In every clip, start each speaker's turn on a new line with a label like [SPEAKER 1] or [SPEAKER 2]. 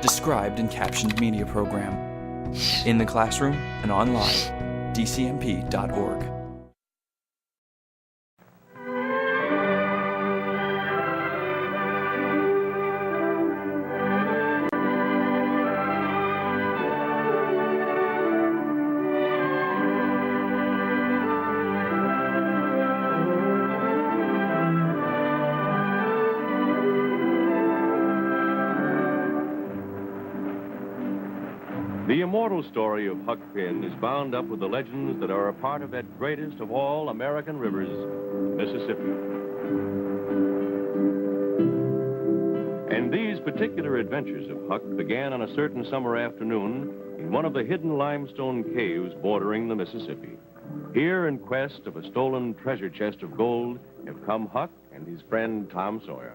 [SPEAKER 1] described in captioned media program. In the classroom and online, dcmp.org.
[SPEAKER 2] The immortal story of Huck Finn is bound up with the legends that are a part of that greatest of all American rivers, Mississippi. And these particular adventures of Huck began on a certain summer afternoon in one of the hidden limestone caves bordering the Mississippi. Here, in quest of a stolen treasure chest of gold, have come Huck and his friend Tom Sawyer.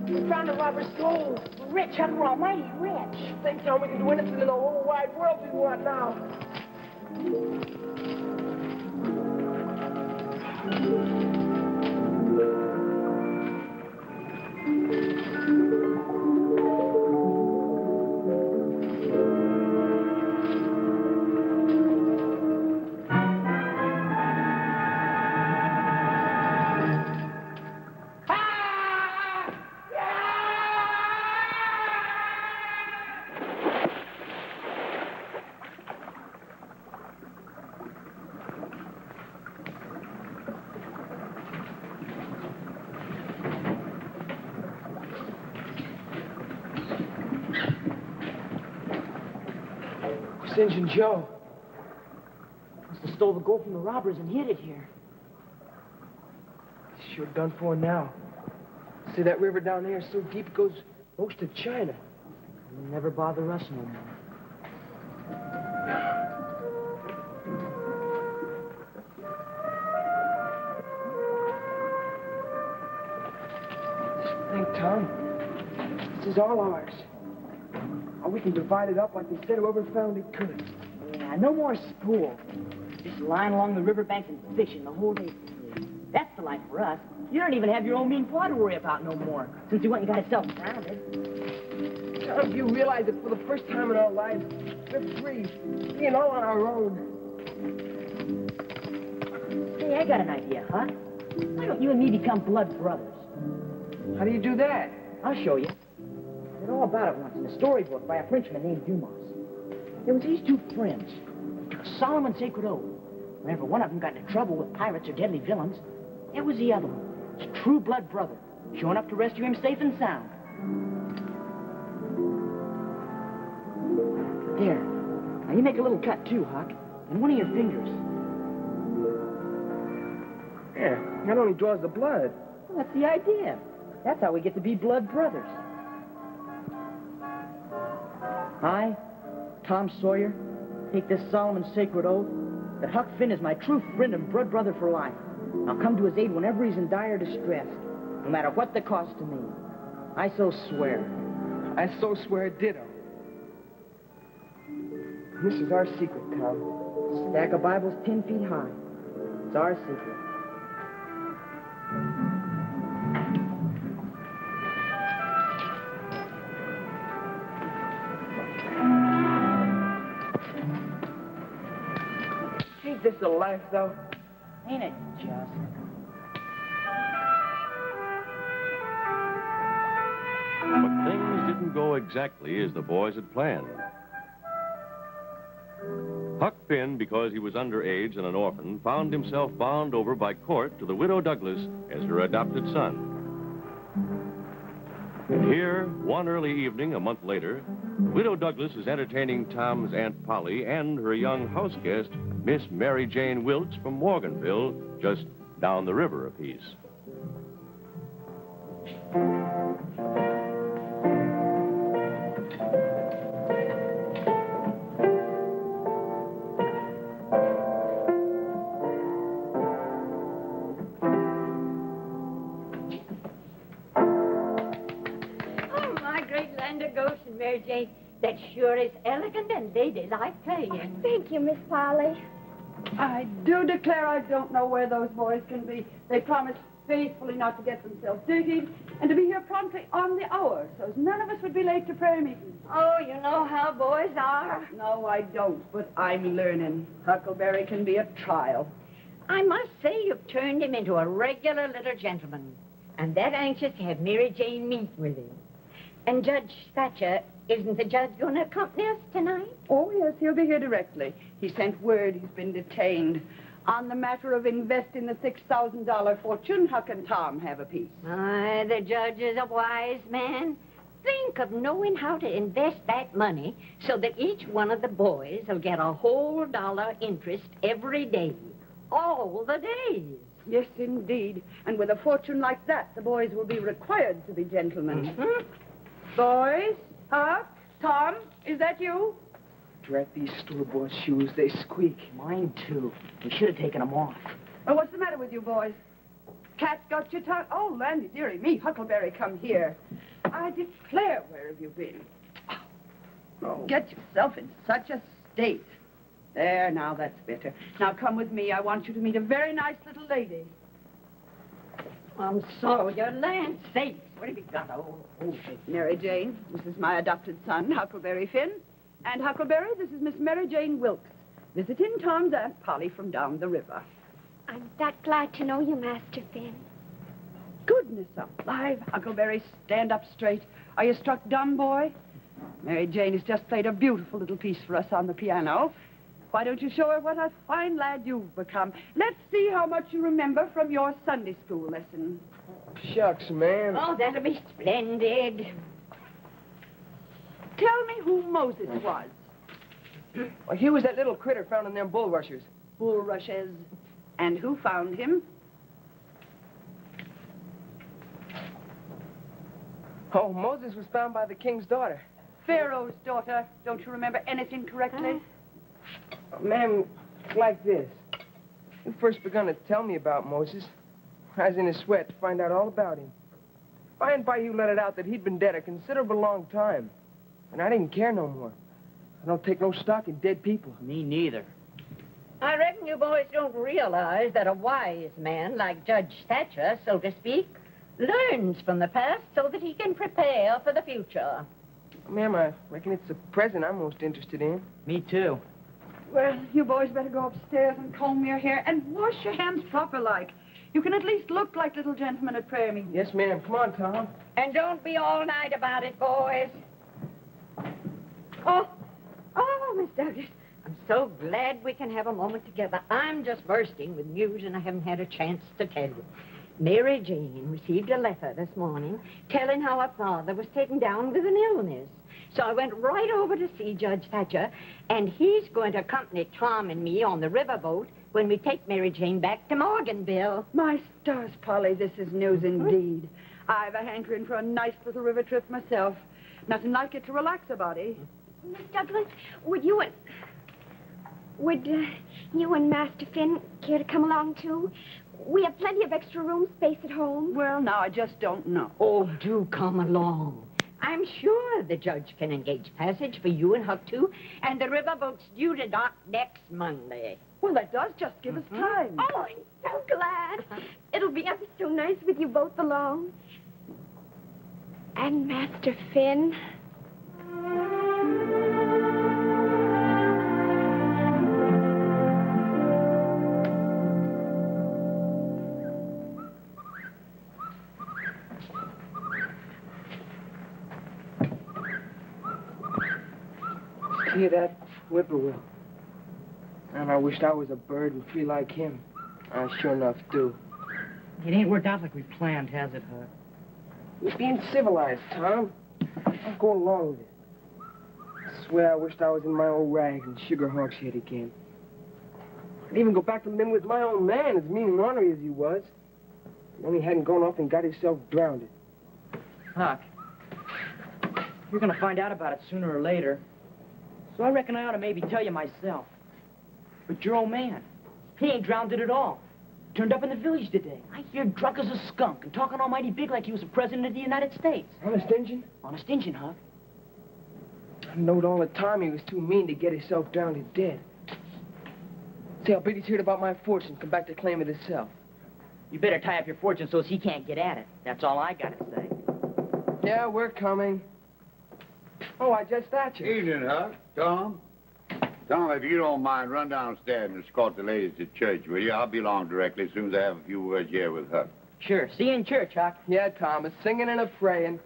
[SPEAKER 3] We found the robber's gold. We're rich, Huck. We're almighty rich. Think, Tom, we can do anything in the whole wide world we want now. Injun Joe must have stole the gold from the robbers and hid it here. He's sure done for now. See, that river down there is so deep it goes most to China. It'll never bother us no more. Just think, Tom. This is all ours. Or we can divide it up like they said whoever found it could.
[SPEAKER 4] Yeah, no more spool. Just lying along the riverbanks and fishing the whole day. That's the life for us. You don't even have your own mean paw to worry about no more, since you went and got yourself grounded.
[SPEAKER 3] Tom, do you realize that for the first time in our lives, we're free, being all on our own?
[SPEAKER 4] Hey, I got an idea, Huck. Why don't you and me become blood brothers?
[SPEAKER 3] How do you do that?
[SPEAKER 4] I'll show you. I read all about it once in a storybook by a Frenchman named Dumas. There was these two friends. They took a solemn and sacred oath. Whenever one of them got into trouble with pirates or deadly villains, it was the other one, his true blood brother, showing up to rescue him safe and sound. There. Now you make a little cut too, Huck, and one of your fingers.
[SPEAKER 3] Yeah, that only draws the blood.
[SPEAKER 4] Well, that's the idea. That's how we get to be blood brothers. I, Tom Sawyer, take this solemn and sacred oath that Huck Finn is my true friend and blood brother for life. I'll come to his aid whenever he's in dire distress, no matter what the cost to me. I so swear.
[SPEAKER 3] I so swear ditto. This is our secret, Tom.
[SPEAKER 4] A stack of Bibles 10 feet high. It's our secret.
[SPEAKER 3] Ain't this a life, though?
[SPEAKER 4] Ain't it just?
[SPEAKER 2] But things didn't go exactly as the boys had planned. Huck Finn, because he was underage and an orphan, found himself bound over by court to the widow Douglas as her adopted son. And here, one early evening, a month later, Widow Douglas is entertaining Tom's Aunt Polly and her young house guest, Miss Mary Jane Wilkes from Morganville, just down the river a piece.
[SPEAKER 5] Oh, my great land of Goshen, Mary Jane. that sure is elegant and ladylike playing.
[SPEAKER 6] Thank you, Miss Polly.
[SPEAKER 7] I do declare I don't know where those boys can be. They promised faithfully not to get themselves dirtied and to be here promptly on the hour, so as none of us would be late to prayer meeting.
[SPEAKER 5] Oh, you know how boys are.
[SPEAKER 7] No, I don't, but I'm learning. Huckleberry can be a trial.
[SPEAKER 5] I must say you've turned him into a regular little gentleman. And that anxious to have Mary Jane meet with him. And Judge Thatcher, isn't the judge going to accompany us tonight?
[SPEAKER 7] Oh, yes, he'll be here directly. He sent word he's been detained. On the matter of investing the $6,000 fortune, Huck and Tom have a piece.
[SPEAKER 5] Aye, the judge is a wise man. Think of knowing how to invest that money so that each one of the boys will get a whole dollar interest every day. All the days.
[SPEAKER 7] Yes, indeed. And with a fortune like that, the boys will be required to be gentlemen. Boys, Huck, Tom, is that you?
[SPEAKER 3] Drat these store-bought shoes, they squeak.
[SPEAKER 4] Mine, too. We should have taken them off.
[SPEAKER 7] Oh, what's the matter with you boys? Cat got your tongue? Oh, Landy, dearie me, Huckleberry, come here. I declare, where have you been? Oh, get yourself in such a state. There, now, that's better. Now, come with me. I want you to meet a very nice little lady.
[SPEAKER 5] I'm sorry, your land sakes. What have you got? Oh,
[SPEAKER 7] Mary Jane, this is my adopted son, Huckleberry Finn. And Huckleberry, this is Miss Mary Jane Wilkes, visiting Tom's Aunt Polly from down the river.
[SPEAKER 6] I'm that glad to know you, Master Finn.
[SPEAKER 7] Goodness alive, Huckleberry, stand up straight. Are you struck dumb, boy? Mary Jane has just played a beautiful little piece for us on the piano. Why don't you show her what a fine lad you've become? Let's see how much you remember from your Sunday school lesson.
[SPEAKER 3] Shucks, man.
[SPEAKER 5] Oh, that'll be splendid.
[SPEAKER 7] Tell me who Moses was.
[SPEAKER 3] Well, he was that little critter found in them bulrushers.
[SPEAKER 7] Bulrushes. And who found him?
[SPEAKER 3] Oh, Moses was found by the king's daughter.
[SPEAKER 7] Pharaoh's daughter. Don't you remember anything correctly?
[SPEAKER 3] Ma'am, like this. You first begun to tell me about Moses. I was in a sweat to find out all about him. By and by, you let it out that he'd been dead a considerable long time. And I didn't care no more. I don't take no stock in dead people.
[SPEAKER 4] Me neither.
[SPEAKER 5] I reckon you boys don't realize that a wise man like Judge Thatcher, so to speak, learns from the past so that he can prepare for the future.
[SPEAKER 3] Ma'am, I reckon it's the present I'm most interested in.
[SPEAKER 4] Me too.
[SPEAKER 7] Well, you boys better go upstairs and comb your hair and wash your hands proper-like. You can at least look like little gentlemen at prayer meetings.
[SPEAKER 3] Yes, ma'am. Come on, Tom.
[SPEAKER 5] And don't be all night about it, boys. Oh, Miss Douglas, I'm so glad we can have a moment together. I'm just bursting with news, and I haven't had a chance to tell you. Mary Jane received a letter this morning telling how her father was taken down with an illness. So I went right over to see Judge Thatcher, and he's going to accompany Tom and me on the riverboat when we take Mary Jane back to Morganville.
[SPEAKER 7] My stars, Polly, this is news indeed. I've a hankering for a nice little river trip myself. Nothing like it to relax a body.
[SPEAKER 6] Miss Douglas, would you and Master Finn care to come along, too? We have plenty of extra room space at home.
[SPEAKER 7] Well, now, I just don't know.
[SPEAKER 5] Oh, do come along. I'm sure the judge can engage passage for you and Huck, too, and the riverboat's due to dock next Monday.
[SPEAKER 7] Well, that does just give us time.
[SPEAKER 6] Oh, I'm so glad. It'll be ever so nice with you both along. And Master Finn.
[SPEAKER 3] Hear that whippoorwill? And I wished I was a bird and free like him. I sure enough do.
[SPEAKER 4] It ain't worked out like we planned, has it, Huck?
[SPEAKER 3] We're being civilized, Tom. I'll go along with it. I swear I wished I was in my old rags and Sugar Hawk's head again. I'd even go back to living with my own man, as mean and ornery as he was. When he hadn't gone off and got himself drowned.
[SPEAKER 4] Huck, you're gonna find out about it sooner or later. So I reckon I ought to maybe tell you myself. But your old man, he ain't drowned it at all. Turned up in the village today. I hear drunk as a skunk and talking almighty big like he was the president of the United States.
[SPEAKER 3] Honest Injun?
[SPEAKER 4] Honest Injun, Huck.
[SPEAKER 3] I knowed all the time he was too mean to get himself drowned to dead. See, I'll bet he's heard about my fortune, come back to claim it himself.
[SPEAKER 4] You better tie up your fortune so he can't get at it. That's all I gotta say.
[SPEAKER 3] Yeah, we're coming. Oh, Judge Thatcher.
[SPEAKER 8] Evening, Huck. Tom? Tom, if you don't mind, run downstairs and escort the ladies to church, will you? I'll be along directly as soon as I have a few words here with Huck.
[SPEAKER 4] Sure. See you in church, Huck.
[SPEAKER 3] Yeah, Thomas, singing and a-praying.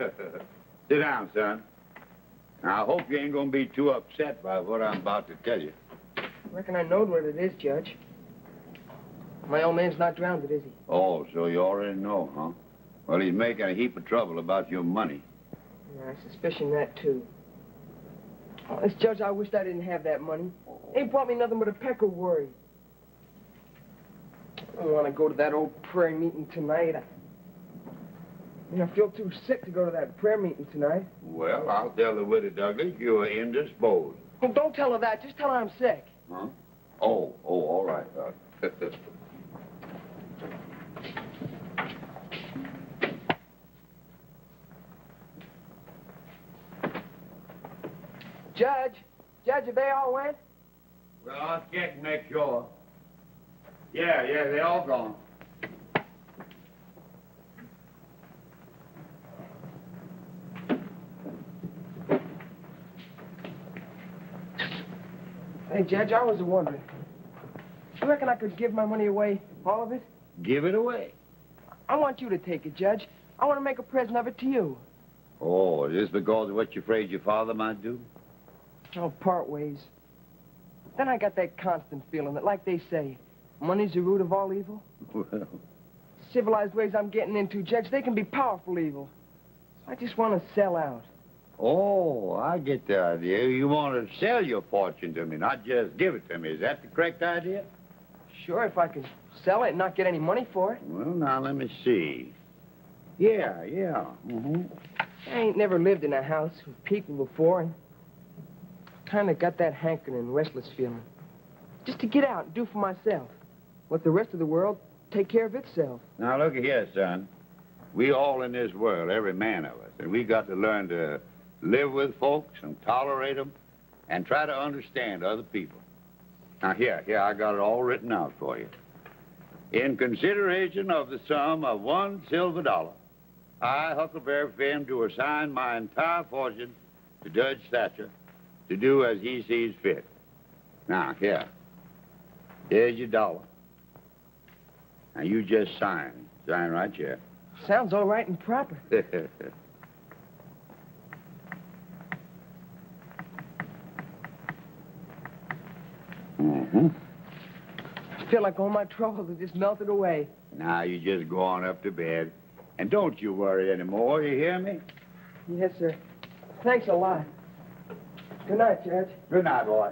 [SPEAKER 8] Sit down, son. Now, I hope you ain't gonna be too upset by what I'm about to tell you.
[SPEAKER 3] Reckon I knowed what it is, Judge. My old man's not drowned, is he?
[SPEAKER 8] Oh, so you already know, huh? Well, he's making a heap of trouble about your money.
[SPEAKER 3] Yeah, I suspicion that, too. Oh, Judge, I wished I didn't have that money. Ain't brought me nothing but a peck of worry. I don't want to go to that old prayer meeting tonight. I feel too sick to go to that prayer meeting tonight.
[SPEAKER 8] Well, I'll tell the widow Douglas you are indisposed.
[SPEAKER 3] Well, don't tell her that. Just tell her I'm sick.
[SPEAKER 8] Huh? Oh, all right, Huck.
[SPEAKER 3] Judge, have they all went?
[SPEAKER 8] Well, I'll check and make sure. Yeah, they all gone.
[SPEAKER 3] Hey, Judge, I was wondering. You reckon I could give my money away, all of it?
[SPEAKER 8] Give it away.
[SPEAKER 3] I want you to take it, Judge. I want to make a present of it to you.
[SPEAKER 8] Oh, is this because of what you're afraid your father might do?
[SPEAKER 3] Oh, part ways. Then I got that constant feeling that, like they say, money's the root of all evil.
[SPEAKER 8] Well,
[SPEAKER 3] Civilized ways I'm getting into, Judge, they can be powerful evil. So I just want to sell out.
[SPEAKER 8] oh, I get the idea. You want to sell your fortune to me, not just give it to me. Is that the correct idea?
[SPEAKER 3] Sure, if I could sell it and not get any money for it.
[SPEAKER 8] Well, now, let me see. Yeah. Mm-hmm.
[SPEAKER 3] I ain't never lived in a house with people before, and kind of got that hankering and restless feeling. Just to get out and do for myself. Let the rest of the world take care of itself.
[SPEAKER 8] Now, look here, son. We all in this world, every man of us, and we got to learn to live with folks and tolerate them and try to understand other people. Now, here, I got it all written out for you. In consideration of the sum of $1 silver, I, Huckleberry Finn, do assign my entire fortune to Judge Thatcher to do as he sees fit. Now, here's your dollar. Now, you just sign. Sign right here.
[SPEAKER 3] Sounds all right and proper.
[SPEAKER 8] Mm-hmm.
[SPEAKER 3] I feel like all my troubles have just melted away.
[SPEAKER 8] Now, you just go on up to bed. And don't you worry anymore, you hear me?
[SPEAKER 3] Yes, sir. Thanks a lot. Good night, Judge.
[SPEAKER 8] Good night, boy.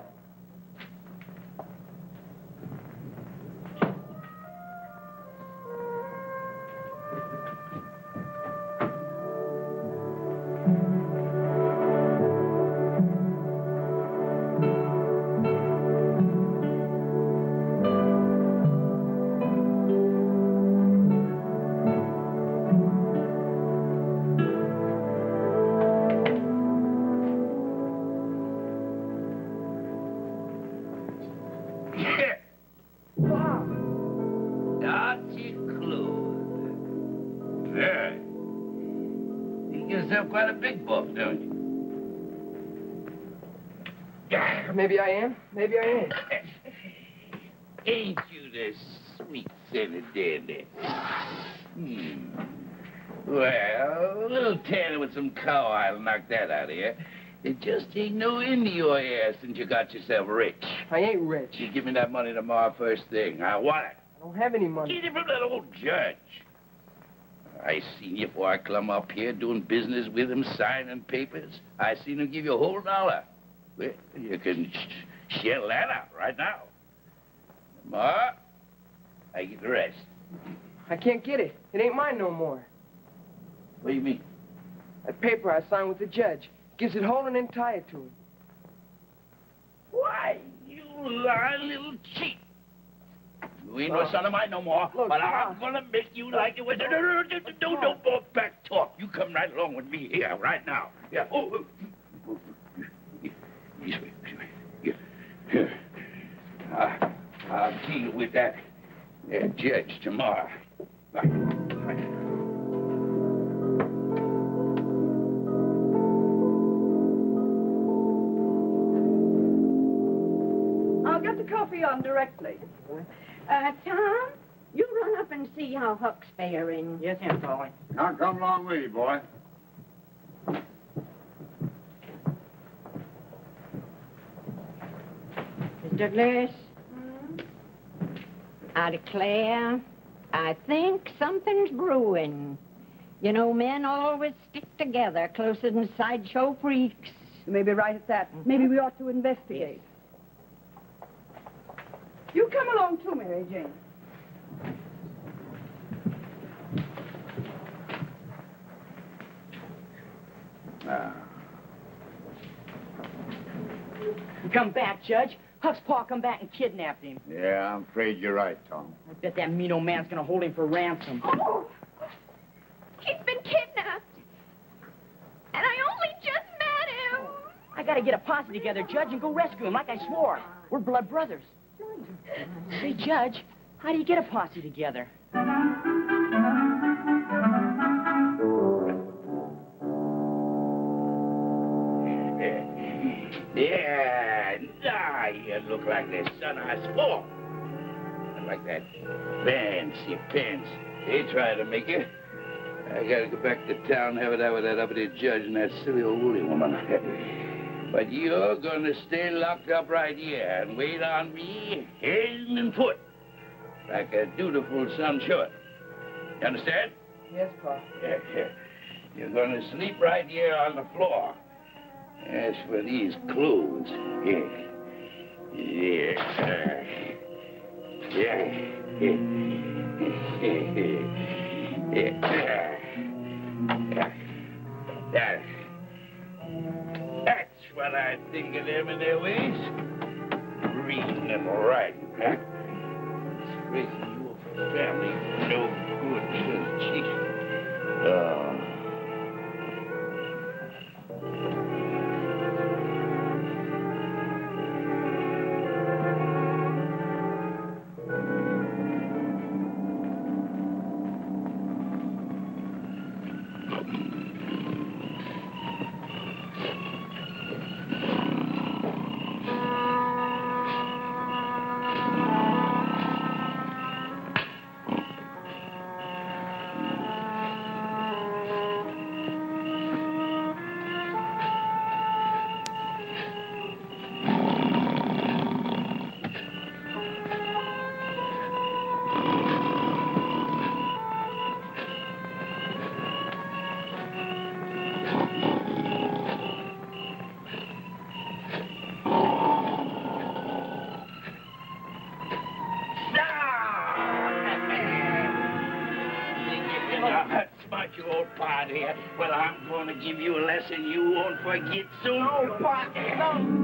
[SPEAKER 9] Quite a big buff, don't you?
[SPEAKER 3] Maybe I am. Maybe I ain't.
[SPEAKER 9] Ain't you the sweet-scented dandy? Well, a little tanner with some cow oil will knock that out of you. It just ain't no end to your ass since you got yourself rich.
[SPEAKER 3] I ain't rich.
[SPEAKER 9] You give me that money tomorrow first thing. I want it.
[SPEAKER 3] I don't have any money.
[SPEAKER 9] Get it from that old judge. I seen you before I clumb up here doing business with him, signing papers. I seen him give you a whole $1. Well, you can shell that out right now. Tomorrow, I get the rest.
[SPEAKER 3] I can't get it. It ain't mine no more.
[SPEAKER 9] What do you mean?
[SPEAKER 3] That paper I signed with the judge gives it whole and entire to him.
[SPEAKER 9] Why, you lying little cheat. You ain't no son of mine no more,
[SPEAKER 3] Look,
[SPEAKER 9] but I'm gonna make you like it with... No more back talk. You come right along with me here, right now. Yeah. Oh. I'll deal with that judge tomorrow. Bye.
[SPEAKER 7] I'll get the coffee on directly.
[SPEAKER 5] Tom, you run up and see how Huck's faring.
[SPEAKER 4] Yes, Aunt Polly.
[SPEAKER 8] I'll come along with you, boy.
[SPEAKER 5] Miss Douglas? I declare, I think something's brewing. You know, men always stick together closer than sideshow freaks.
[SPEAKER 7] You may be right at that. Maybe we ought to investigate. You come along too, Mary Jane.
[SPEAKER 4] You come back, Judge. Huck's pa come back and kidnapped him.
[SPEAKER 8] Yeah, I'm afraid you're right, Tom.
[SPEAKER 4] I bet that mean old man's gonna hold him for ransom.
[SPEAKER 6] Oh, he's been kidnapped. And I only just met him.
[SPEAKER 4] I gotta get a posse together, Judge, and go rescue him like I swore. We're blood brothers. Say, Judge, how do you get a posse together?
[SPEAKER 9] Yeah, now you look like the son I swore. Like that fancy pants. They try to make it. I gotta go back to town, have it out with that uppity judge and that silly old woolly woman. But you're gonna stay locked up right here and wait on me, hand and foot, like a dutiful son should. You understand?
[SPEAKER 3] Yes, Pa.
[SPEAKER 9] Yeah. You're gonna sleep right here on the floor. As for these clothes, That's what I think of them and their ways. Reading and writing, huh? It's raising you up a family no good, chief. Oh. You old part here. Well, I'm going to give you a lesson you won't forget soon. No, Pa, no.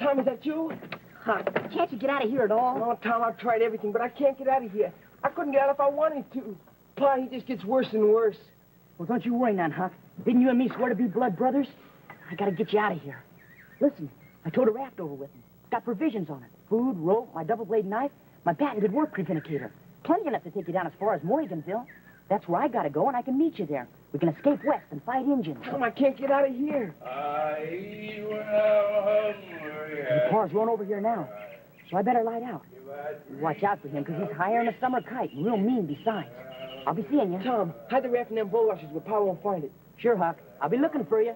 [SPEAKER 3] Tom, is that you?
[SPEAKER 4] Huck, can't you get out of here at all?
[SPEAKER 3] No, Tom, I've tried everything, but I can't get out of here. I couldn't get out if I wanted to. Pa, he just gets worse and worse.
[SPEAKER 4] Well, don't you worry none, Huck. Didn't you and me swear to be blood brothers? I gotta get you out of here. Listen, I towed a raft over with him. Got provisions on it. Food, rope, my double-blade knife, my patented work preventicator. Plenty enough to take you down as far as Morganville. That's where I gotta go, and I can meet you there. We can escape west and fight Indians.
[SPEAKER 3] Tom, I can't get out of here.
[SPEAKER 9] I eat when I'm hungry.
[SPEAKER 4] The pa's run over here now, so I better light out. Watch out for him, because he's higher than a summer kite and real mean besides. I'll be seeing you.
[SPEAKER 3] Tom, hide the raft in them bulrushes where Pa won't find it.
[SPEAKER 4] Sure, Huck. I'll be looking for you.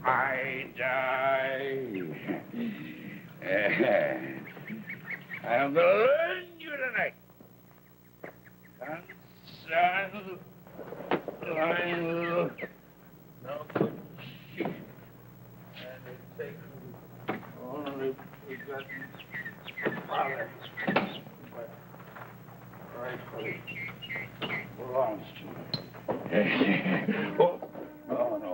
[SPEAKER 9] I die. I'm gonna learn you tonight. Son, Lionel, no good shit. And it takes only begotten father. But rightfully belongs to me. Oh, no.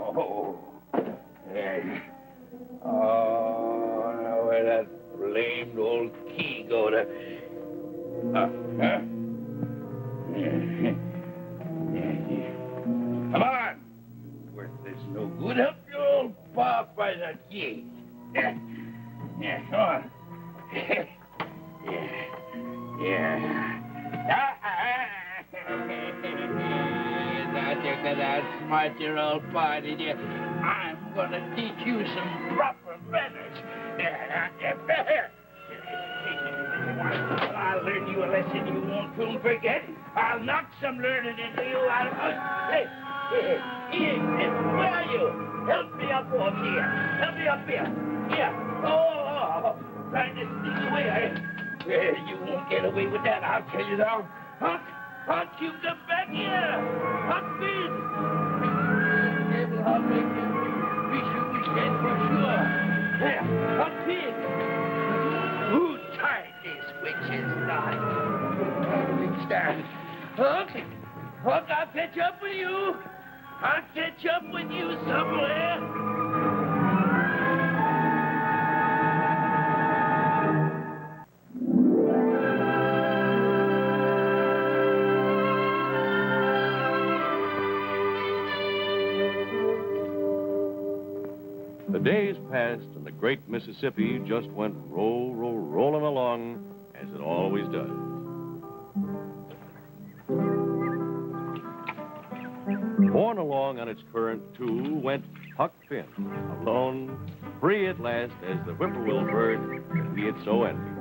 [SPEAKER 9] Oh, now where that blamed old key go to? Huh? Come on! Worthless, no good. Help your old pa find that key. Yeah, come on. Now you're gonna outsmart your old pa, did you? I'm gonna teach you some proper manners. I'll learn you a lesson you won't soon forget. I'll knock some learning into you. Hey, where are you? Help me up off here. Help me up here. Here. Oh, trying to sneak away. You won't get away with that, I'll tell you now. Huck, you come back here. Huck, Bill. I'll make you wish you was dead for sure. There, Huck, Bill. Who tied this witch's knot? Stand. Huck, I'll catch up with you. I'll catch up with you somewhere.
[SPEAKER 2] The days passed, and the great Mississippi just went rolling along, as it always does. Borne along on its current, too, went Huck Finn, alone, free at last as the whippoorwill bird that we had so envied.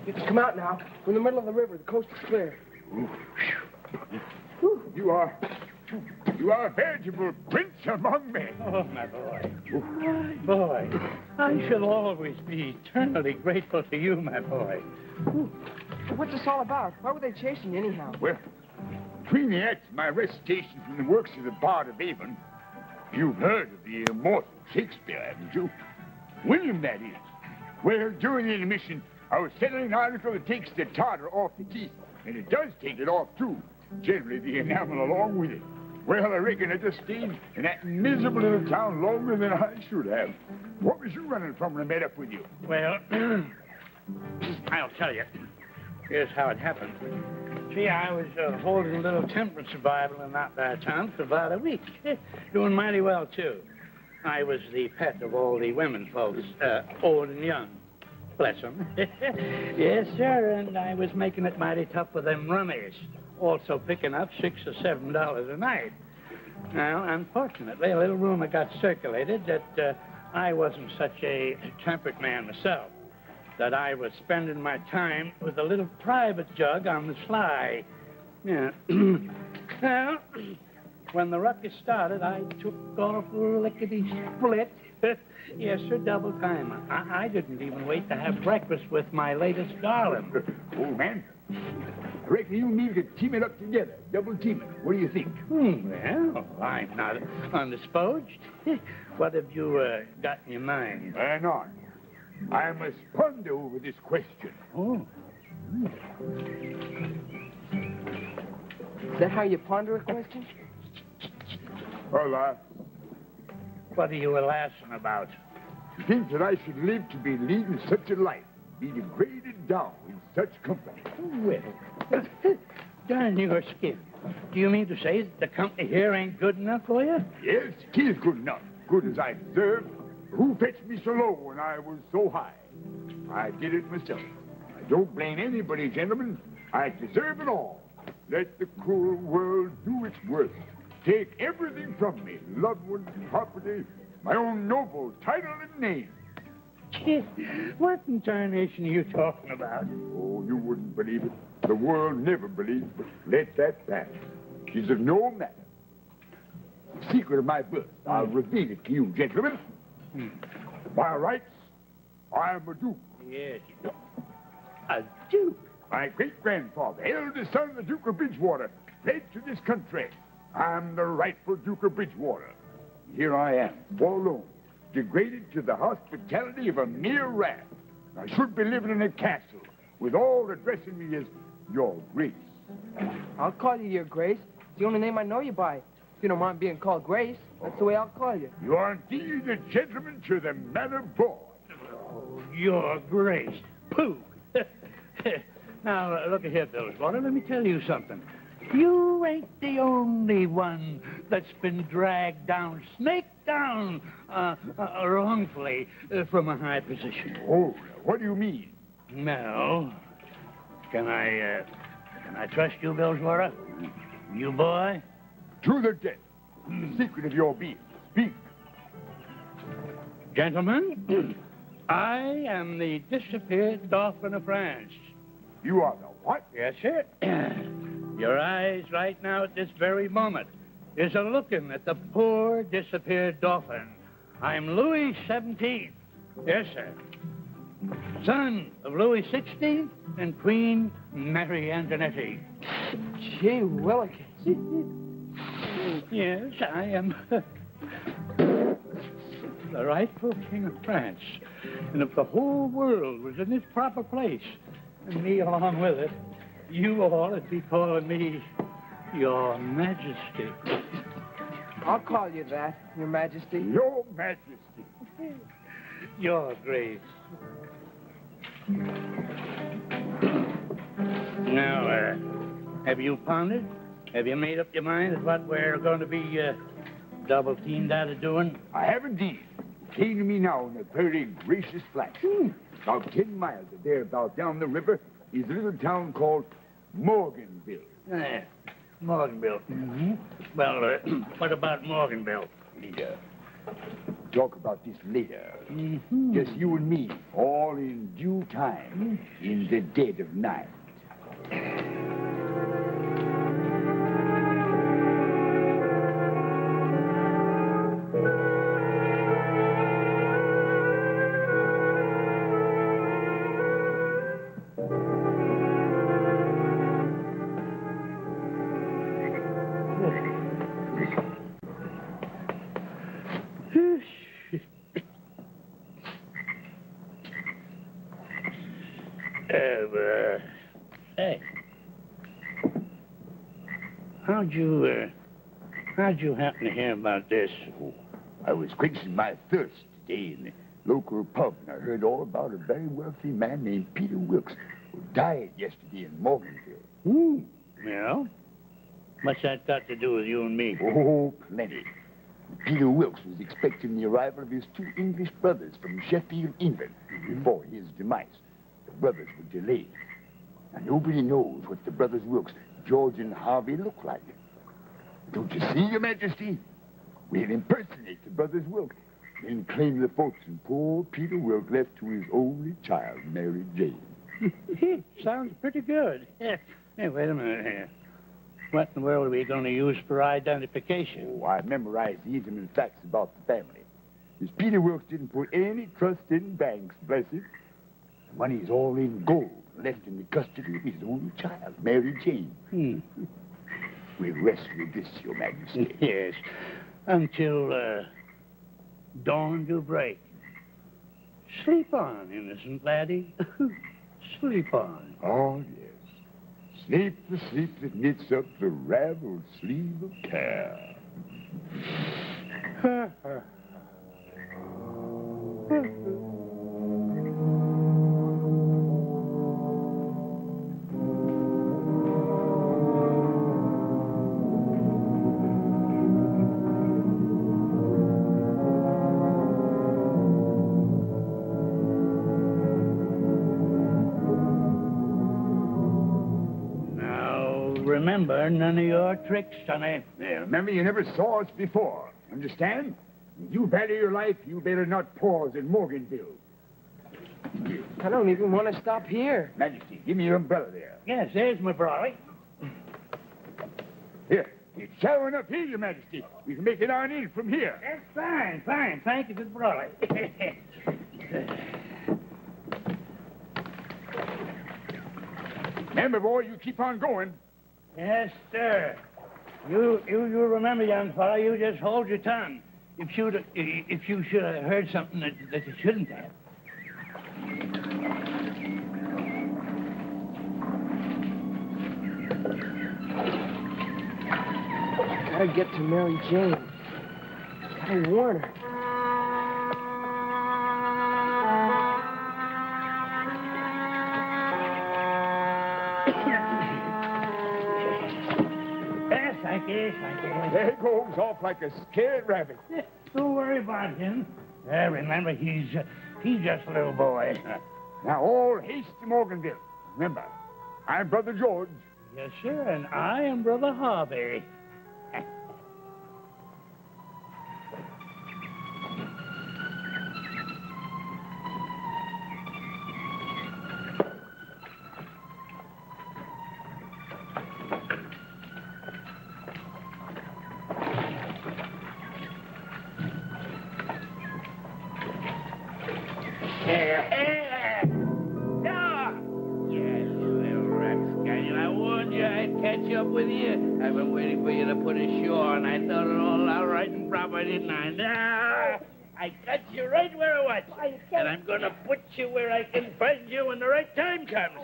[SPEAKER 3] You can come out now. We're in the middle of the river. The coast is clear.
[SPEAKER 10] You are a veritable prince among men.
[SPEAKER 11] Oh, my boy. My boy. I shall always be eternally grateful to you, my boy.
[SPEAKER 3] What's this all about? Why were they chasing you anyhow?
[SPEAKER 10] Well, between the acts of my recitation from the works of the Bard of Avon, you've heard of the immortal Shakespeare, haven't you? William, that is. Well, during the intermission, I was settling an article that takes the tartar off the teeth, and it does take it off, too. Generally, the enamel along with it. Well, I reckon I just stayed in that miserable little town longer than I should have. What was you running from when I met up with you?
[SPEAKER 11] Well, I'll tell you. Here's how it happened. See, I was holding a little temperance Bible in that there town for about a week. Doing mighty well, too. I was the pet of all the women folks, old and young. Bless them. Yes, sir, and I was making it mighty tough for them rummies. also picking up $6 or $7 a night. Now, unfortunately, a little rumor got circulated that I wasn't such a temperate man myself, that I was spending my time with a little private jug on the sly. Yeah. Well, when the ruckus started, I took off lickety-split. Yes, sir, double time. I didn't even wait to have breakfast with my latest darling.
[SPEAKER 10] Old man, I reckon you need to team it up together. Double team it. What do you think?
[SPEAKER 11] Well, I'm not undisposed. What have you got in your mind?
[SPEAKER 10] None. I must ponder over this question.
[SPEAKER 11] Oh.
[SPEAKER 3] Is that how you ponder a question?
[SPEAKER 10] Well,
[SPEAKER 11] What are you laughing about?
[SPEAKER 10] to think that I should live to be leading such a life, be degraded down in such company.
[SPEAKER 11] Well, darn your skin. Do you mean to say that the company here ain't good enough for you?
[SPEAKER 10] Yes, it is good enough. Good as I deserve. Who fetched me so low when I was so high? I did it myself. I don't blame anybody, gentlemen. I deserve it all. Let the cruel world do its worst. Take everything from me, loved ones, property, my own noble title and name.
[SPEAKER 11] What in tarnation are you talking about?
[SPEAKER 10] Oh, you wouldn't believe it. The world never believes, but let that pass. It's of no matter. The secret of my birth, I'll reveal it to you, gentlemen. By rights, I am a duke.
[SPEAKER 11] Yes, a duke?
[SPEAKER 10] My great-grandfather, eldest son of the Duke of Bridgewater, fled to this country. I'm the rightful Duke of Bridgewater. Here I am, forlorn, degraded to the hospitality of a mere rat. I should be living in a castle, with all addressing me as Your Grace.
[SPEAKER 3] I'll call you Your Grace. It's the only name I know you by. If you don't mind being called Grace, that's the way I'll call you.
[SPEAKER 10] You are indeed a gentleman to the manner born.
[SPEAKER 11] Oh, Your Grace. Pooh. Now, look here, Billswater, let me tell you something. You ain't the only one that's been dragged down, snaked down, wrongfully from a high position.
[SPEAKER 10] Oh, what do you mean?
[SPEAKER 11] Now, can I trust you, Billswater? You boy?
[SPEAKER 10] To the death. The secret of your being. Speak.
[SPEAKER 11] Gentlemen, I am the disappeared Dauphin of France.
[SPEAKER 10] You are the what?
[SPEAKER 11] Yes, sir. Your eyes right now at this very moment is a-looking at the poor disappeared Dauphin. I'm Louis XVII. Yes, sir. Son of Louis XVI and Queen Mary Antoinette.
[SPEAKER 3] Gee willikers.
[SPEAKER 11] Yes, I am the rightful King of France. And if the whole world was in its proper place, and me along with it, you all would be calling me Your Majesty.
[SPEAKER 3] I'll call you that, Your Majesty.
[SPEAKER 10] Your Majesty.
[SPEAKER 11] Your Grace. Now, have you pondered? Have you made up your mind at what we're going to be double teamed out of doing?
[SPEAKER 10] I have indeed. It came to me now in a very gracious flash. About 10 miles or thereabout down the river is a little town called Morganville.
[SPEAKER 11] Morganville. Mm-hmm. Well, what about Morganville?
[SPEAKER 10] Later. Talk about this later.
[SPEAKER 11] Mm-hmm.
[SPEAKER 10] Just you and me, all in due time, in the dead of night.
[SPEAKER 11] Hey. How'd you happen to hear about this?
[SPEAKER 10] Oh, I was quenching my thirst today in the local pub, and I heard all about a very wealthy man named Peter Wilkes who died yesterday in Morganville.
[SPEAKER 11] Yeah? What's that got to do with you and me?
[SPEAKER 10] Oh, plenty. Peter Wilkes was expecting the arrival of his 2 English brothers from Sheffield, England, before his demise. The brothers were delayed. Now, nobody knows what the brothers Wilkes George and Harvey look like. Don't you see, Your Majesty? We'll impersonate the brothers Wilk and claim the fortune poor Peter Wilk left to his only child, Mary Jane.
[SPEAKER 11] Sounds pretty good. Hey, wait a minute here. What in the world are we going to use for identification?
[SPEAKER 10] Oh, I memorized the intimate facts about the family. This Peter Wilkes didn't put any trust in banks, bless him. The money's all in gold, left in the custody of his only child, Mary Jane. We'll rest with this, Your Majesty.
[SPEAKER 11] Yes, until dawn do break. Sleep on, innocent laddie. Sleep on.
[SPEAKER 10] Oh, yes. Sleep the sleep that knits up the raveled sleeve of care.
[SPEAKER 11] Remember, none of your tricks, Sonny.
[SPEAKER 10] Yeah, remember, you never saw us before. Understand? If you value your life, you better not pause in Morganville.
[SPEAKER 3] I don't even want to stop here.
[SPEAKER 10] Majesty, give me your umbrella there.
[SPEAKER 11] Yes, there's my brolly.
[SPEAKER 10] Here, it's showering up here, Your Majesty. We can make it on in from here.
[SPEAKER 11] That's fine, fine. Thank you for the brolly.
[SPEAKER 10] Remember, boy, you keep on going.
[SPEAKER 11] Yes, sir. You remember, young fellow, you just hold your tongue. If you should have heard something that you shouldn't have.
[SPEAKER 3] Gotta get to Mary Jane. Gotta warn her.
[SPEAKER 11] Thank you.
[SPEAKER 10] There he goes, off like a scared rabbit.
[SPEAKER 11] Don't worry about him. Remember, he's just a little boy.
[SPEAKER 10] Now, all haste to Morganville. Remember, I'm Brother George.
[SPEAKER 11] Yes, sir, and I am Brother Harvey.
[SPEAKER 9] With you. I've been waiting for you to put ashore, and I thought it all out right and proper, didn't I? Now, I got you right where I want you. And I'm going to put you where I can find you when the right time comes.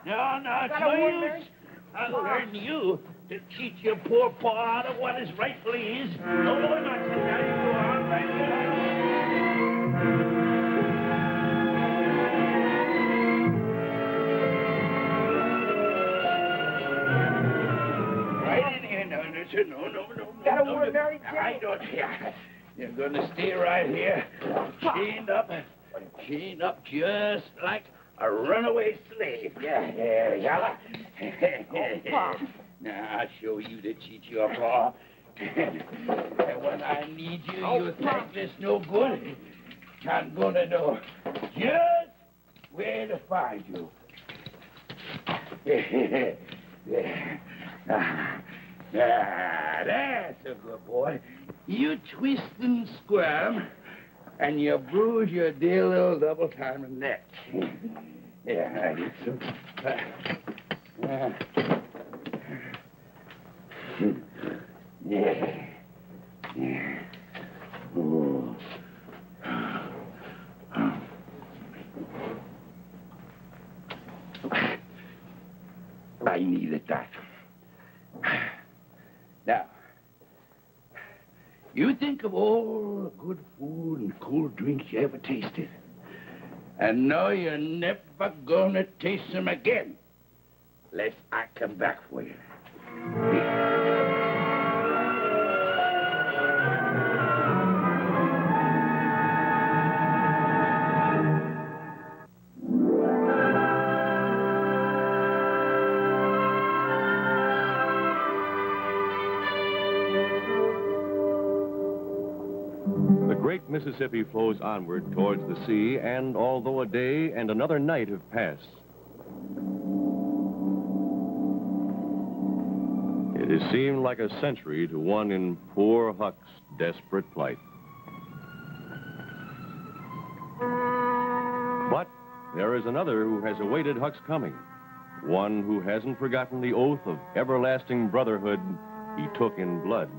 [SPEAKER 9] No, it's no use. I'll learn you to teach your poor paw out of what is rightfully his. No more nonsense. Now you go on right now. No.
[SPEAKER 3] Gotta warn Mary Jane.
[SPEAKER 9] I don't. You're going to stay right here, chained up just like a runaway slave. Yeah. Now I'll show you to teach your paw. And when I need you, you think this no good. I'm gonna know just where to find you. That's a good boy. You twist and squirm, and you bruise your dear little double-timing neck. Yeah, I get some. Yeah. Oh. I needed that. Now, you think of all the good food and cool drinks you ever tasted, and know you're never gonna taste them again, unless I come back for you.
[SPEAKER 2] great Mississippi flows onward towards the sea, and although a day and another night have passed, it has seemed like a century to one in poor Huck's desperate plight. But there is another who has awaited Huck's coming, one who hasn't forgotten the oath of everlasting brotherhood he took in blood.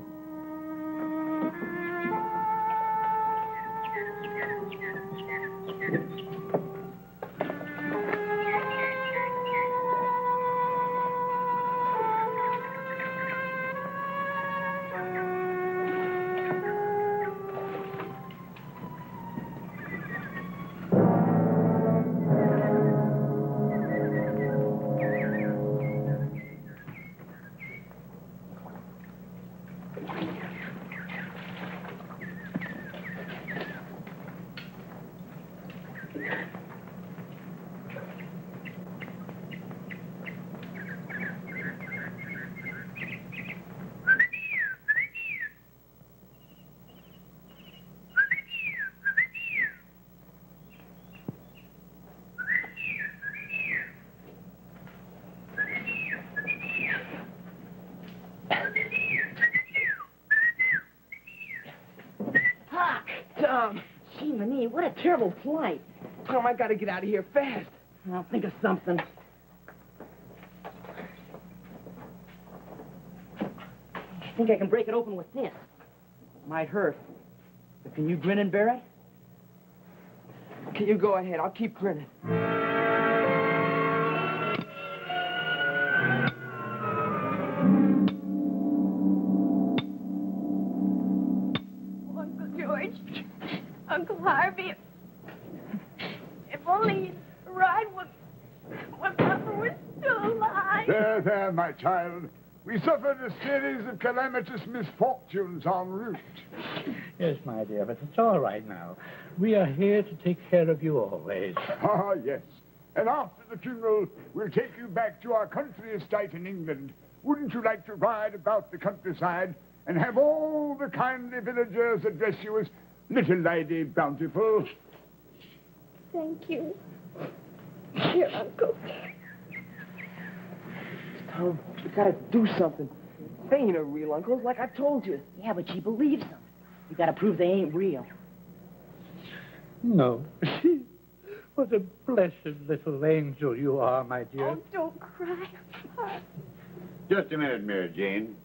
[SPEAKER 3] Tom!
[SPEAKER 4] Gee, Manny, what a terrible flight.
[SPEAKER 3] Tom, I gotta get out of here fast.
[SPEAKER 4] I'll think of something. I think I can break it open with this. Might hurt. But can you grin and bear it?
[SPEAKER 3] Can you go ahead? I'll keep grinning.
[SPEAKER 6] Uncle George, Uncle Harvey, if only Ride when Papa was still alive.
[SPEAKER 10] There, there, my child. We suffered a series of calamitous misfortunes en route.
[SPEAKER 11] Yes, my dear, but it's all right now. We are here to take care of you always.
[SPEAKER 10] Ah, yes. And after the funeral, we'll take you back to our country estate in England. Wouldn't you like to ride about the countryside and have all the kindly villagers address you as Little Lady Bountiful?
[SPEAKER 6] Thank you, dear Uncle.
[SPEAKER 3] Tom, you gotta do something. They ain't a real uncles, like I told you.
[SPEAKER 4] Yeah, but she believes them. You gotta prove they ain't real.
[SPEAKER 11] No. What a blessed little angel you are, my dear.
[SPEAKER 6] Oh, don't cry.
[SPEAKER 8] Just a minute, Mary Jane.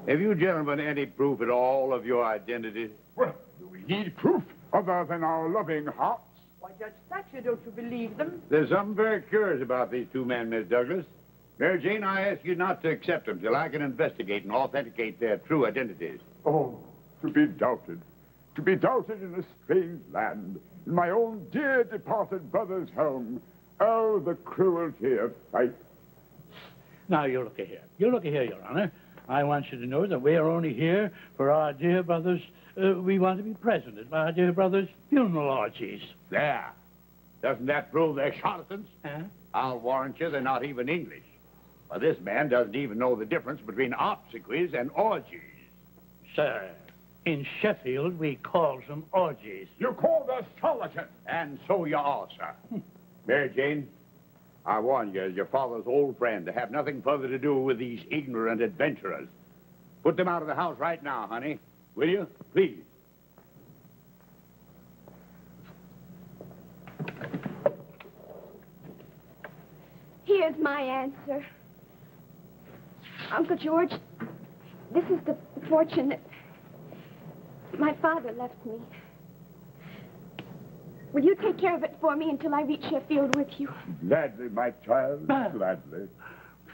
[SPEAKER 8] Have you gentlemen any proof at all of your identity?
[SPEAKER 10] Well, do we need proof other than our loving hearts?
[SPEAKER 7] Why, Judge Thatcher, don't you believe them?
[SPEAKER 8] There's something very curious about these two men, Miss Douglas. Mary Jane, I ask you not to accept them till I can investigate and authenticate their true identities.
[SPEAKER 10] Oh, to be doubted. To be doubted in a strange land, in my own dear departed brother's home. Oh, the cruelty of fate.
[SPEAKER 11] Now, you look here. You look here, Your Honor. I want you to know that we are only here for our dear brother's... we want to be present at our dear brother's funeral orgies.
[SPEAKER 8] There. Doesn't that prove they're charlatans?
[SPEAKER 11] Huh?
[SPEAKER 8] I'll warrant you they're not even English. Well, this man doesn't even know the difference between obsequies and orgies.
[SPEAKER 11] Sir, in Sheffield, we call them orgies.
[SPEAKER 10] You called us charlatans.
[SPEAKER 8] And so you are, sir. Mary Jane, I warn you, as your father's old friend, to have nothing further to do with these ignorant adventurers. Put them out of the house right now, honey. Will you? Please.
[SPEAKER 6] Here's my answer. Uncle George, this is the fortune that my father left me. Will you take care of it for me until I reach Sheffield with you?
[SPEAKER 10] Gladly, my child, gladly.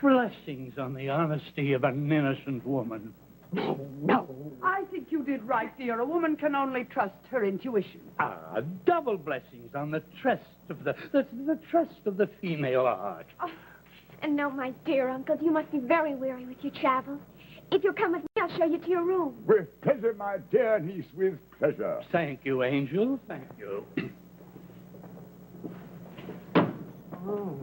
[SPEAKER 11] Blessings on the honesty of an innocent woman.
[SPEAKER 7] No. I think you did right, dear. A woman can only trust her intuition.
[SPEAKER 11] Ah, double blessings on the trust of the trust of the female heart.
[SPEAKER 6] Oh, and no, my dear uncle, you must be very weary with your travels. If you'll come with me, I'll show you to your room.
[SPEAKER 10] With pleasure, my dear niece, with pleasure.
[SPEAKER 11] Thank you, Angel. Thank you.
[SPEAKER 3] Oh.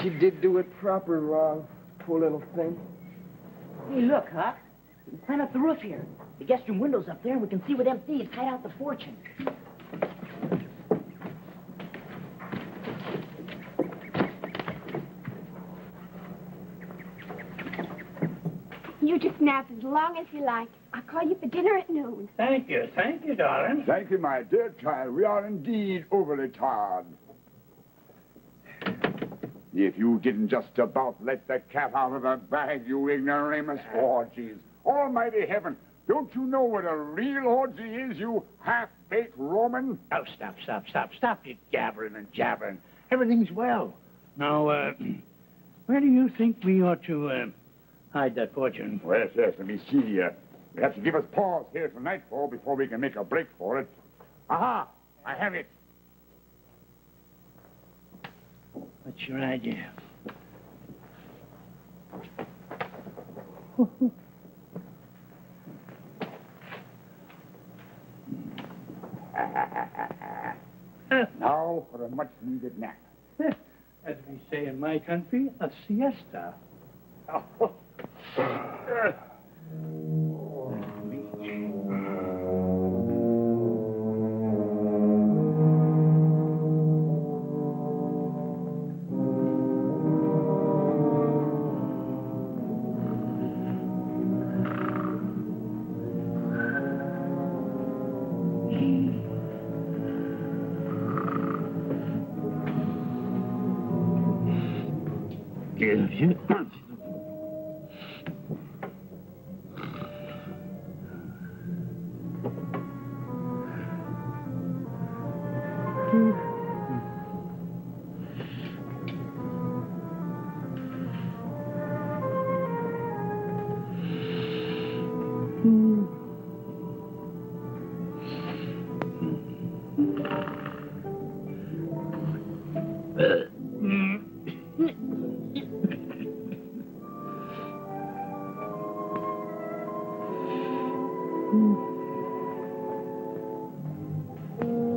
[SPEAKER 3] She did do it proper wrong, poor little thing.
[SPEAKER 4] Hey, look, Huck. We can climb up the roof here. The guest room window's up there, and we can see where them thieves hide out the fortune.
[SPEAKER 6] You just nap as long as you like. I'll call you for dinner at noon.
[SPEAKER 11] Thank you, darling.
[SPEAKER 10] Thank you, my dear child. We are indeed overly tired. If you didn't just about let the cat out of the bag, you ignoramus. Oh, jeez. Almighty heaven. Don't you know what a real orgy is, you half-baked Roman?
[SPEAKER 11] Oh, stop. Stop your gabbering and jabbering. Everything's well. Now, where do you think we ought to hide that fortune?
[SPEAKER 10] Well, yes, let me see. We have to give us pause here till nightfall before we can make a break for it. Aha! I have it.
[SPEAKER 11] What's your idea?
[SPEAKER 10] Now for a much-needed nap.
[SPEAKER 11] As we say in my country, a siesta.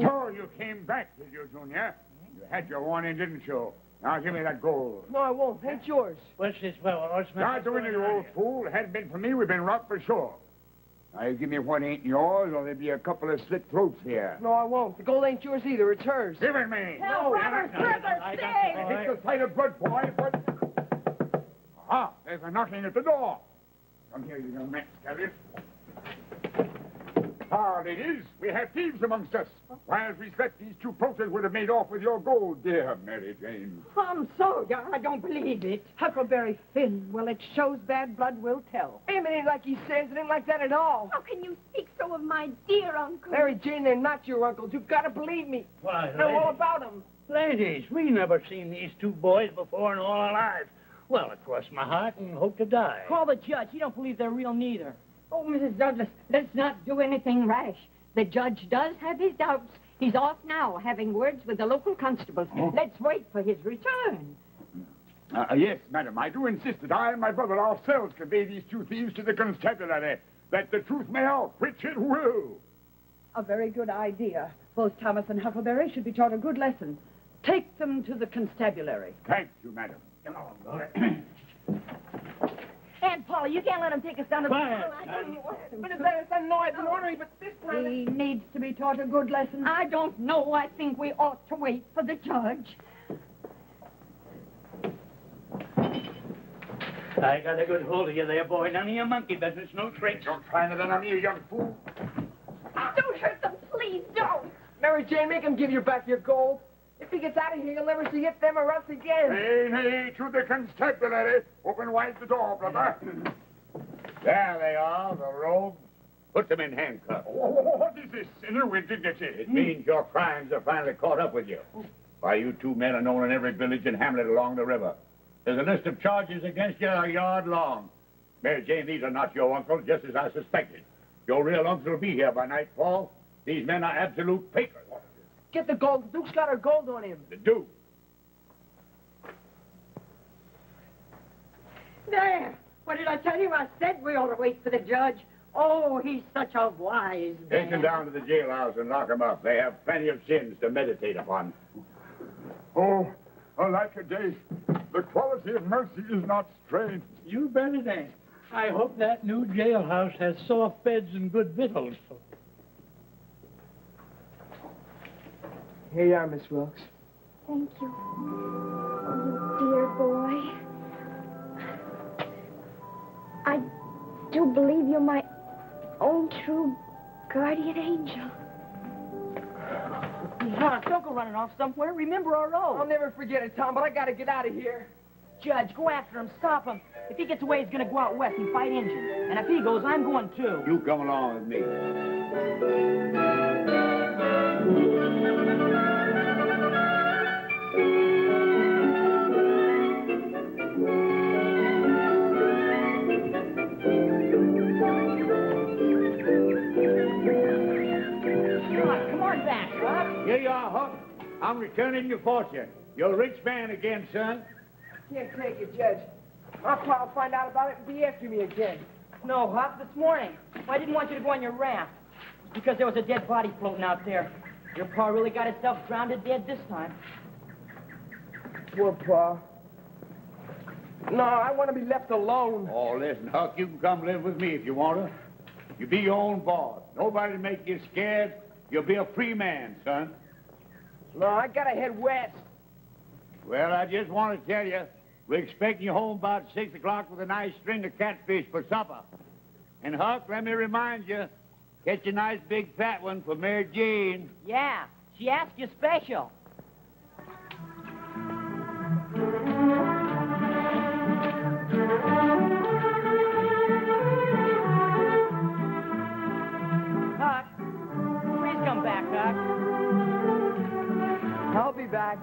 [SPEAKER 10] So you came back, did you, Junior? You had your warning, didn't you? Now give me that gold.
[SPEAKER 3] No, I won't. Ain't yours.
[SPEAKER 11] What's this? Well, what's
[SPEAKER 10] Start doing it, you old fool. Hadn't been for me, we've been robbed for sure. Now, you give me what ain't yours, or there'll be a couple of slit throats here.
[SPEAKER 3] No, I won't. The gold ain't yours either. It's hers.
[SPEAKER 10] Give it me.
[SPEAKER 3] No,
[SPEAKER 6] Robert, further stay.
[SPEAKER 10] Hit the sight of blood, boy. Aha, there's a knocking at the door. Come here, you young man, Scabbard. Hard it is. We have thieves amongst us. Why, as we slept, these two poachers would have made off with your gold, dear Mary Jane.
[SPEAKER 5] I'm sorry, I don't believe it.
[SPEAKER 7] Huckleberry Finn. Well, it shows bad blood will tell.
[SPEAKER 3] Hey, it ain't like he says. It ain't like that at all.
[SPEAKER 6] How can you speak so of my dear uncle?
[SPEAKER 3] Mary Jane, they're not your uncles. You've got to believe me.
[SPEAKER 11] Why,
[SPEAKER 3] I know all about them.
[SPEAKER 11] ladies, we never seen these two boys before in all our lives. Well, I cross my heart and hope to die.
[SPEAKER 4] Call the judge. He don't believe they're real neither.
[SPEAKER 5] Oh, Mrs. Douglas, let's not do anything rash. The judge does have his doubts. He's off now, having words with the local constables. Let's wait for his return.
[SPEAKER 10] Yes, madam, I do insist that I and my brother ourselves convey these two thieves to the constabulary, that the truth may out, which it will.
[SPEAKER 7] A very good idea. Both Thomas and Huckleberry should be taught a good lesson. Take them to the constabulary.
[SPEAKER 10] Thank you, madam.
[SPEAKER 11] Come on, boy.
[SPEAKER 4] Aunt Polly, you can't let him take us down to
[SPEAKER 11] Quiet,
[SPEAKER 3] But it's that son, no, I've been ordering, but this time...
[SPEAKER 7] He needs to be taught a good lesson.
[SPEAKER 5] I don't know. I think we ought to wait for the judge.
[SPEAKER 11] I got a good hold of you there, boy. None of your monkey business, no tricks.
[SPEAKER 10] Don't try that on me, you young fool.
[SPEAKER 6] Don't hurt them, please don't.
[SPEAKER 3] Mary Jane, make him give you back your gold. If he gets out of here, you'll never see it, them or us again.
[SPEAKER 10] Nay, nay, to the constabulary. Open wide the door, brother. There they are, the rogues.
[SPEAKER 8] Put them in handcuffs.
[SPEAKER 10] What is this? A new indignity.
[SPEAKER 8] It means your crimes are finally caught up with you. Why, you two men are known in every village and hamlet along the river. There's a list of charges against you a yard long. Mary Jane, these are not your uncles, just as I suspected. Your real uncle will be here by nightfall. These men are absolute fakers.
[SPEAKER 3] Get the gold. The Duke's got our gold on him.
[SPEAKER 8] The Duke.
[SPEAKER 5] There. What did I tell you? I said we ought to wait for the judge. Oh, he's such a wise man.
[SPEAKER 8] Take them down to the jailhouse and lock them up. They have plenty of sins to meditate upon.
[SPEAKER 10] Oh, like a day. The quality of mercy is not strained.
[SPEAKER 11] You bet it ain't. I hope that new jailhouse has soft beds and good victuals.
[SPEAKER 3] Here you are, Miss Wilkes.
[SPEAKER 6] Thank you. Oh, you dear boy. I do believe you're my own true guardian angel.
[SPEAKER 4] Huh, don't go running off somewhere. Remember our oath.
[SPEAKER 3] I'll never forget it, Tom, but I gotta get out of here.
[SPEAKER 4] Judge, go after him. Stop him. If he gets away, he's gonna go out west and fight Indians. And if he goes, I'm going too.
[SPEAKER 8] You come along with me.
[SPEAKER 4] Come on back, Huck.
[SPEAKER 10] Here you are, Huck. I'm returning your fortune. You're a rich man again, son.
[SPEAKER 3] Can't take it, Judge. My pa will find out about it and be after me again.
[SPEAKER 4] No, Huck, this morning. Well, I didn't want you to go on your raft. Because there was a dead body floating out there. Your pa really got himself drowned dead this time.
[SPEAKER 3] Poor Pa. No, I want to be left alone.
[SPEAKER 10] Oh, listen, Huck, you can come live with me if you want to. You be your own boss. Nobody to make you scared. You'll be a free man, son.
[SPEAKER 3] No, I gotta head west.
[SPEAKER 10] Well, I just want to tell you, we're expecting you home about 6 o'clock with a nice string of catfish for supper. And, Huck, let me remind you, catch a nice big fat one for Mary Jane.
[SPEAKER 4] Yeah, she asked you special. Huck, please come back, Huck.
[SPEAKER 3] I'll be back.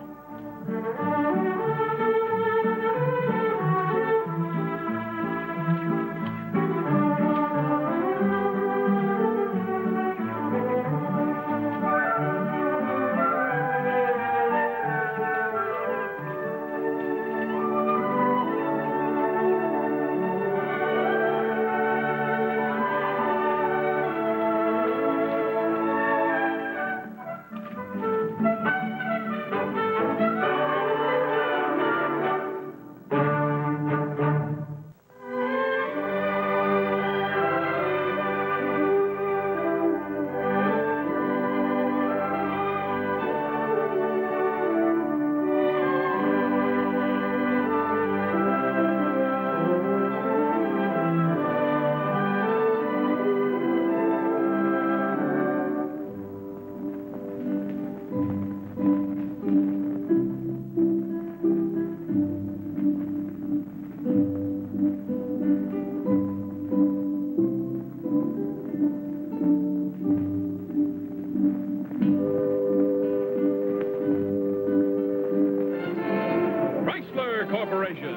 [SPEAKER 12] Corporation.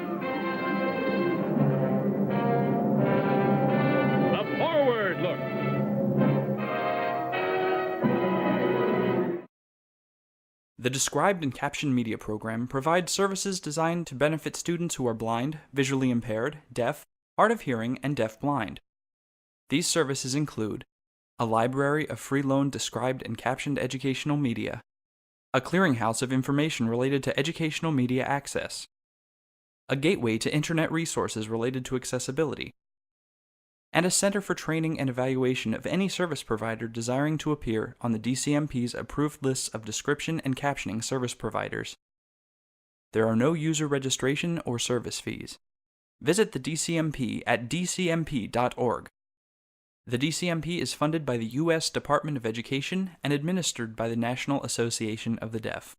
[SPEAKER 12] A forward look.
[SPEAKER 1] The described and captioned media program provides services designed to benefit students who are blind, visually impaired, deaf, hard of hearing, and deaf-blind. These services include a library of free-loaned described and captioned educational media, a clearinghouse of information related to educational media access, a gateway to internet resources related to accessibility, and a center for training and evaluation of any service provider desiring to appear on the DCMP's approved lists of description and captioning service providers. There are no user registration or service fees. Visit the DCMP at dcmp.org. The DCMP is funded by the U.S. Department of Education and administered by the National Association of the Deaf.